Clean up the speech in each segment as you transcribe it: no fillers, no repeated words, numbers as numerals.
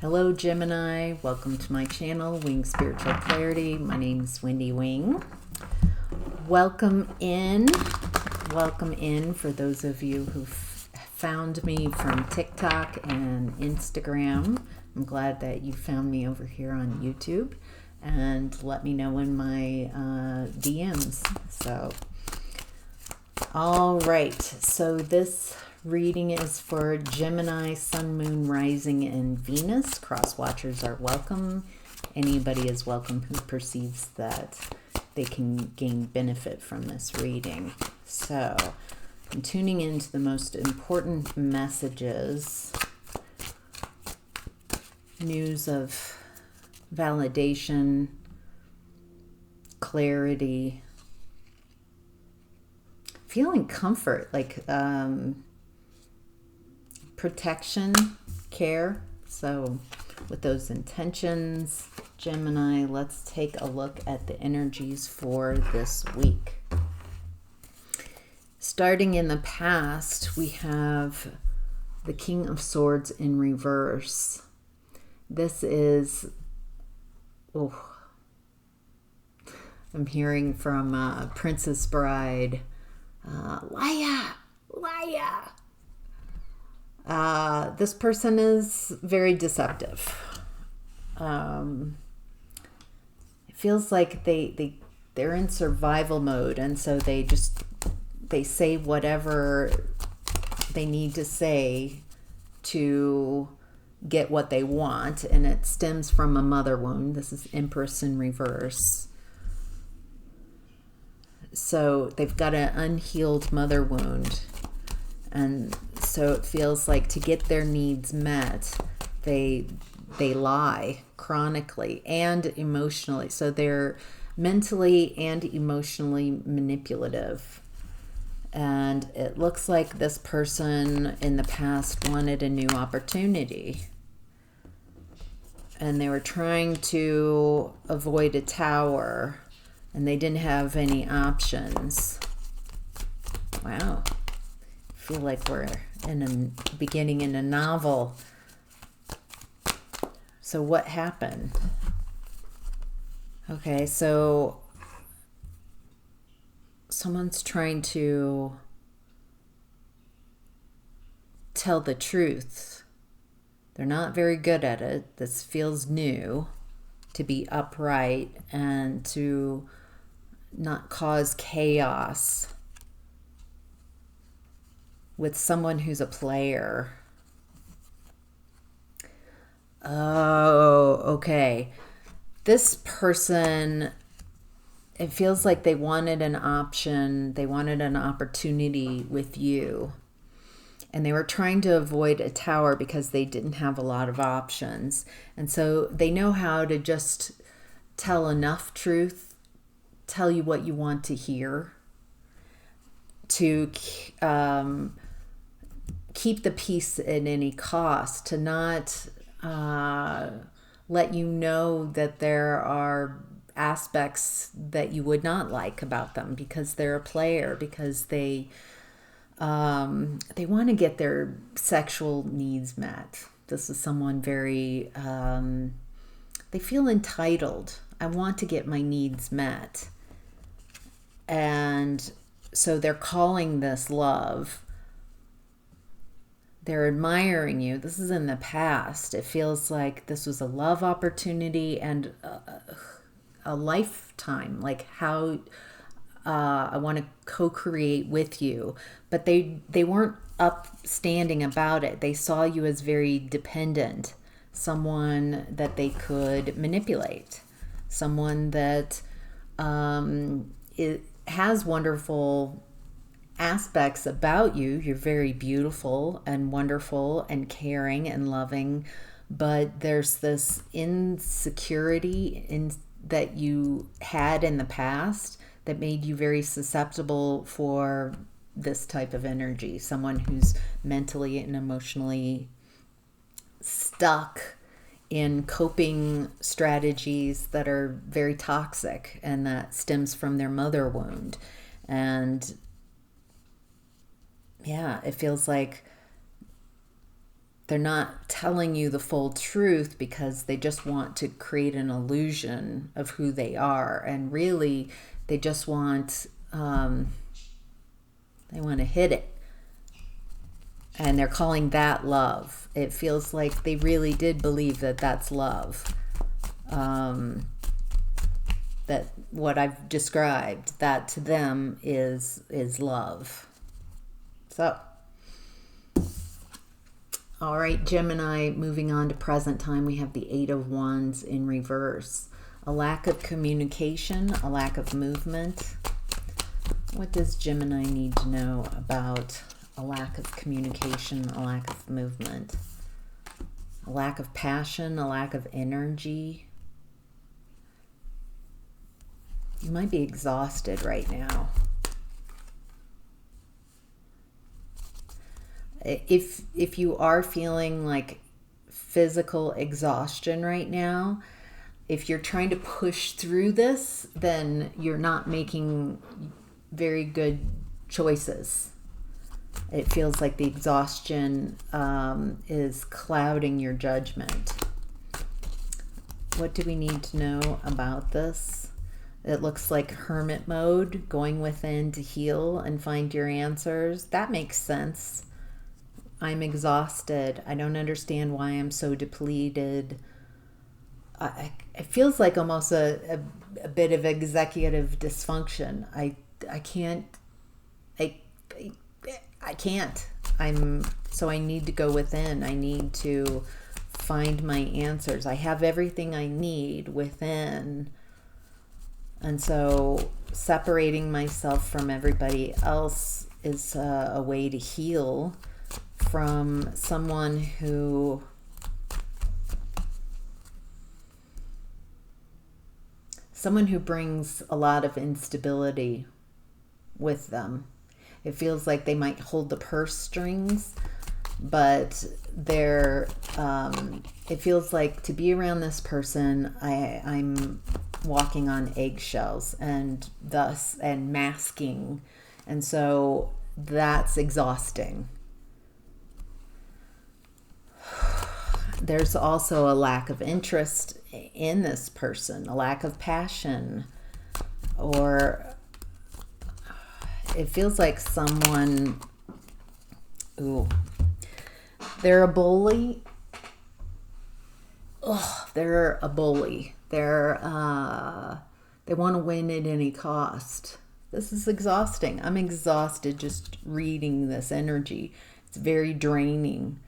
Hello Gemini, welcome to my channel, Wing Spiritual Clarity. My name is Wendy Wing. Welcome in for those of you who found me from TikTok and Instagram. I'm glad that you found me over here on YouTube, and let me know in my DMs. All right, so this reading is for Gemini, Sun, Moon, Rising, and Venus. Cross watchers are welcome. Anybody is welcome who perceives that they can gain benefit from this reading. So I'm tuning into the most important messages, news of validation, clarity, feeling comfort, like protection, care. So with those intentions, Gemini, let's take a look at the energies for this week. Starting in the past, we have the King of Swords in reverse. This is, I'm hearing from Princess Bride, liar. This person is very deceptive. It feels like they're in survival mode, and so they say whatever they need to say to get what they want, and it stems from a mother wound. This is Empress in reverse. So they've got an unhealed mother wound, and so it feels like to get their needs met, they lie chronically and emotionally. So they're mentally and emotionally manipulative. And it looks like this person in the past wanted a new opportunity, and they were trying to avoid a tower, and they didn't have any options. Wow. I feel like we're beginning in a novel. So what happened? Okay, so someone's trying to tell the truth. They're not very good at it. This feels new, to be upright and to not cause chaos with someone who's a player. Oh, okay. This person, it feels like they wanted an option, they wanted an opportunity with you. And they were trying to avoid a tower because they didn't have a lot of options. And so they know how to just tell enough truth, tell you what you want to hear, to keep the peace at any cost, to not let you know that there are aspects that you would not like about them, because they're a player, because they want to get their sexual needs met. This is someone very, they feel entitled. I want to get my needs met. And so they're calling this love. They're admiring you. This is in the past. It feels like this was a love opportunity and a lifetime, like how I want to co-create with you. But they weren't upstanding about it. They saw you as very dependent, someone that they could manipulate, someone that has wonderful aspects about you. You're very beautiful and wonderful and caring and loving, but there's this insecurity that you had in the past that made you very susceptible for this type of energy. Someone who's mentally and emotionally stuck in coping strategies that are very toxic, and that stems from their mother wound. And yeah, it feels like they're not telling you the full truth because they just want to create an illusion of who they are. And really, they just want, they want to hit it. And they're calling that love. It feels like they really did believe that that's love. That what I've described, that to them is love. So, all right, Gemini, moving on to present time, we have the Eight of Wands in reverse. A lack of communication, a lack of movement. What does Gemini need to know about a lack of communication, a lack of movement? A lack of passion, a lack of energy. You might be exhausted right now. If you are feeling like physical exhaustion right now, if you're trying to push through this, then you're not making very good choices. It feels like the exhaustion is clouding your judgment. What do we need to know about this? It looks like hermit mode, going within to heal and find your answers. That makes sense. I'm exhausted. I don't understand why I'm so depleted. It feels like almost a bit of executive dysfunction. I can't. So I need to go within. I need to find my answers. I have everything I need within. And so separating myself from everybody else is a way to heal from someone who brings a lot of instability with them. It feels like they might hold the purse strings, but it feels like to be around this person, I'm walking on eggshells and masking. And so that's exhausting. There's also a lack of interest in this person, a lack of passion, or it feels like someone, they're a bully. They're a bully. They want to win at any cost. This is exhausting. I'm exhausted just reading this energy. It's very draining.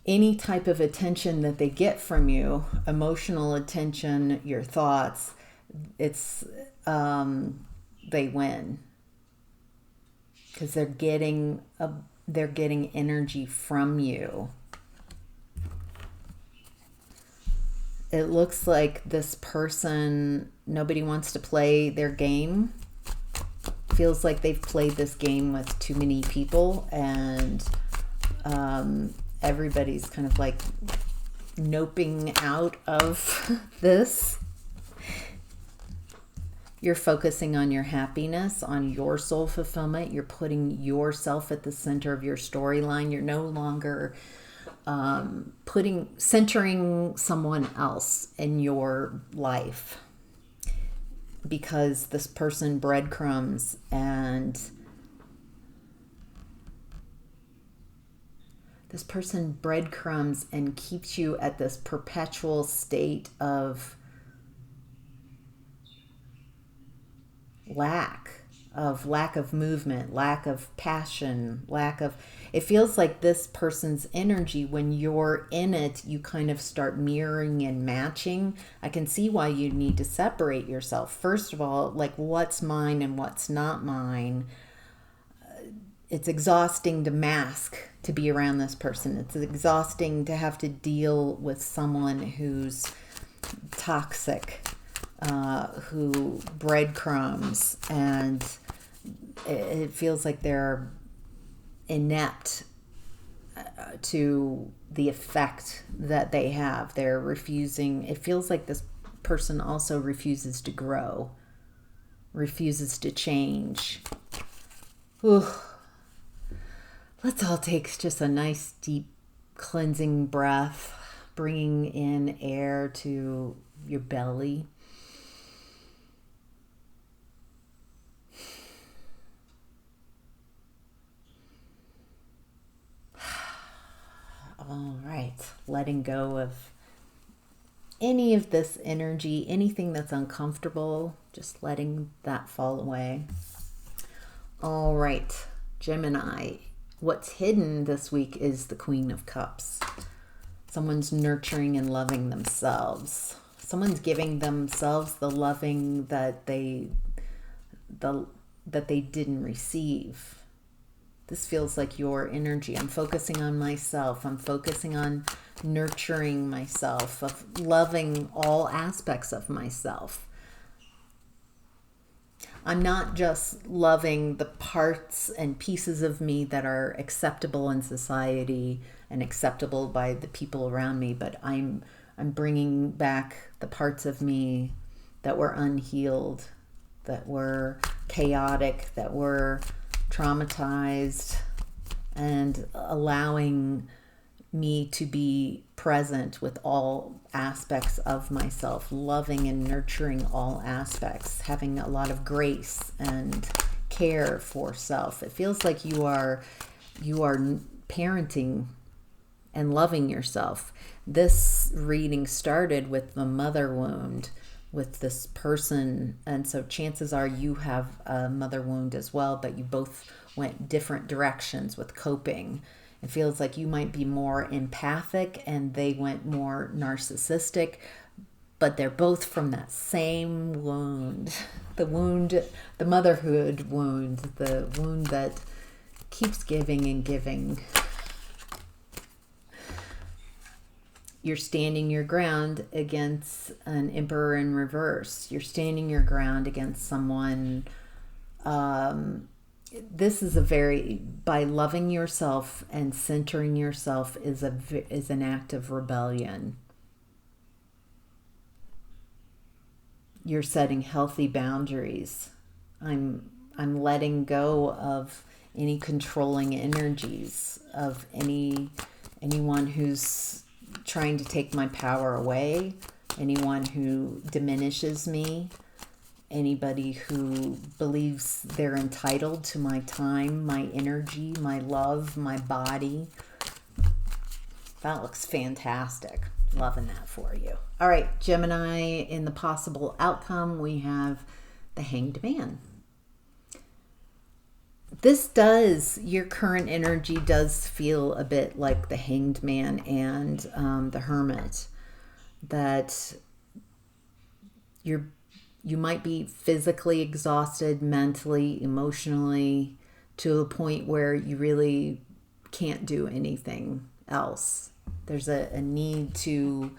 Any type of attention that they get from you, emotional attention, your thoughts, it's they win because they're getting energy from you. It looks like this person, nobody wants to play their game. Feels like they've played this game with too many people, and everybody's kind of like noping out of this. You're focusing on your happiness, on your soul fulfillment. You're putting yourself at the center of your storyline. You're no longer centering someone else in your life, because this person breadcrumbs and keeps you at this perpetual state of lack of movement, lack of passion, it feels like this person's energy, when you're in it, you kind of start mirroring and matching. I can see why you need to separate yourself. First of all, like, what's mine and what's not mine. It's exhausting to mask, to be around this person. It's exhausting to have to deal with someone who's toxic, who breadcrumbs, and it feels like they're inept to the effect that they have. They're refusing. It feels like this person also refuses to grow, refuses to change. Ooh. Let's all take just a nice deep cleansing breath, bringing in air to your belly. All right, letting go of any of this energy, anything that's uncomfortable, just letting that fall away. All right, Gemini, what's hidden this week is the Queen of Cups. Someone's nurturing and loving themselves. Someone's giving themselves the loving that they didn't receive. This feels like your energy. I'm focusing on myself. I'm focusing on nurturing myself, of loving all aspects of myself. I'm not just loving the parts and pieces of me that are acceptable in society and acceptable by the people around me, but I'm bringing back the parts of me that were unhealed, that were chaotic, that were traumatized, and allowing me to be present with all aspects of myself, loving and nurturing all aspects, having a lot of grace and care for self. It feels like you are parenting and loving yourself. This reading started with the mother wound with this person, and so chances are you have a mother wound as well, but you both went different directions with coping. It feels like you might be more empathic and they went more narcissistic, but they're both from that same wound. The motherhood wound, the wound that keeps giving and giving. You're standing your ground against an emperor in reverse. You're standing your ground against someone. This is by loving yourself and centering yourself is an act of rebellion. You're setting healthy boundaries. I'm letting go of any controlling energies, of anyone who's trying to take my power away, anyone who diminishes me, anybody who believes they're entitled to my time, my energy, my love, my body. That looks fantastic. Loving that for you. All right, Gemini, in the possible outcome, we have the Hanged Man. Your current energy does feel a bit like the Hanged Man and the Hermit. That you might be physically exhausted, mentally, emotionally, to a point where you really can't do anything else. There's a need to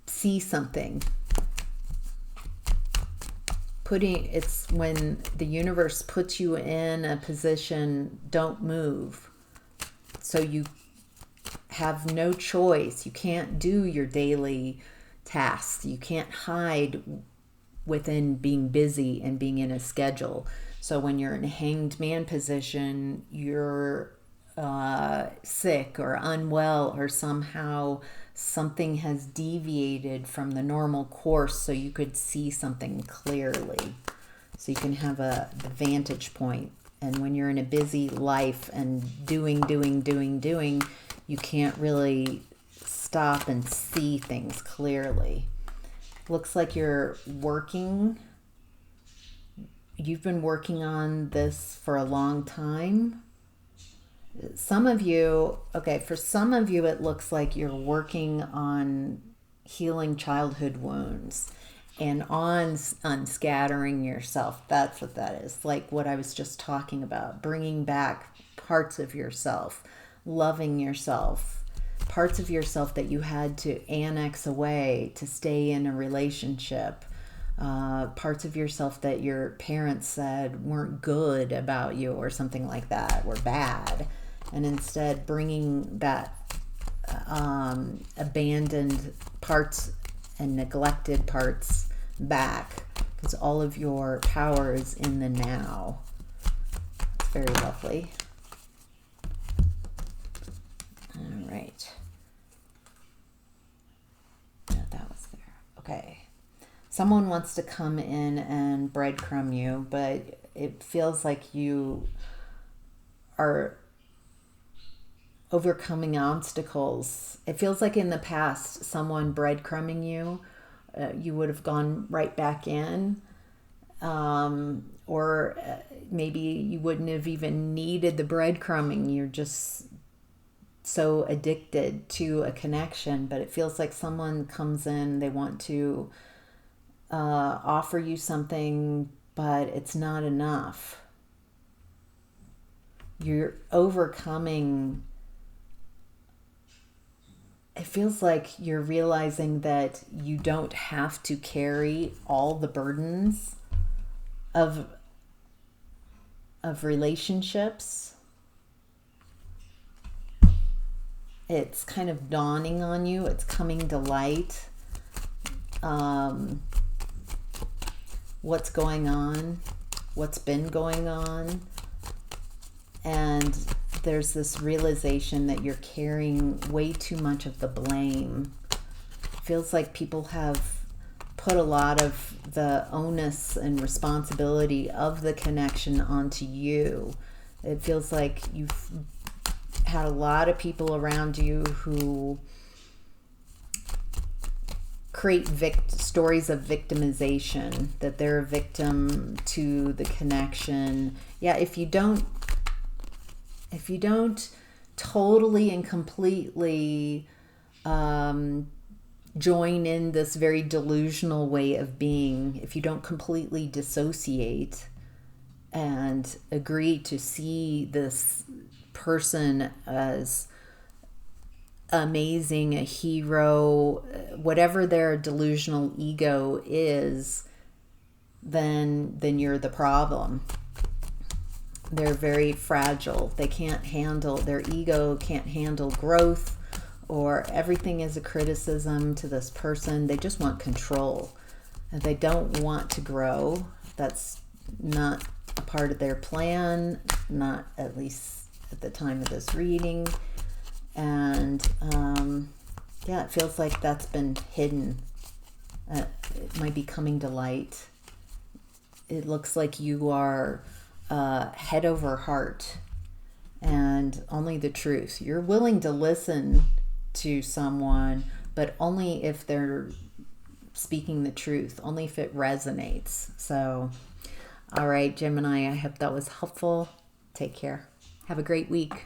see something. It's when the universe puts you in a position, don't move. So you have no choice. You can't do your daily tasks. You can't hide within being busy and being in a schedule. So when you're in a Hanged Man position, you're sick or unwell, or somehow something has deviated from the normal course, so you could see something clearly, so you can have the vantage point. And when you're in a busy life and doing, you can't really stop and see things clearly. Looks like you've been working on this for a long time. For some of you, it looks like you're working on healing childhood wounds and on unscattering yourself. That's what that is. Like what I was just talking about, bringing back parts of yourself, loving yourself, parts of yourself that you had to annex away to stay in a relationship, parts of yourself that your parents said weren't good about you or something like that, were bad. And instead bringing that abandoned parts and neglected parts back, because all of your power is in the now. It's very lovely. right. Yeah, that was there. Okay. Someone wants to come in and breadcrumb you, but it feels like you are overcoming obstacles. It feels like in the past, someone breadcrumbing you, you would have gone right back in. Or maybe you wouldn't have even needed the breadcrumbing. You're just so addicted to a connection, but it feels like someone comes in, they want to offer you something, but it's not enough. You're overcoming. It feels like you're realizing that you don't have to carry all the burdens of relationships. It's kind of dawning on you. It's coming to light. What's going on, what's been going on. And there's this realization that you're carrying way too much of the blame. It feels like people have put a lot of the onus and responsibility of the connection onto you. It feels like you've had a lot of people around you who create stories of victimization, that they're a victim to the connection. Yeah, if you don't totally and completely join in this very delusional way of being, if you don't completely dissociate and agree to see this person as amazing, a hero, whatever their delusional ego is, then you're the problem. They're very fragile. They can't handle, their ego can't handle growth, or everything is a criticism to this person. They just want control. And they don't want to grow. That's not a part of their plan, not at least at the time of this reading. And yeah, it feels like that's been hidden. It might be coming to light. It looks like you are head over heart and only the truth. You're willing to listen to someone, but only if they're speaking the truth, only if it resonates. So, all right, Gemini, I hope that was helpful. Take care. Have a great week.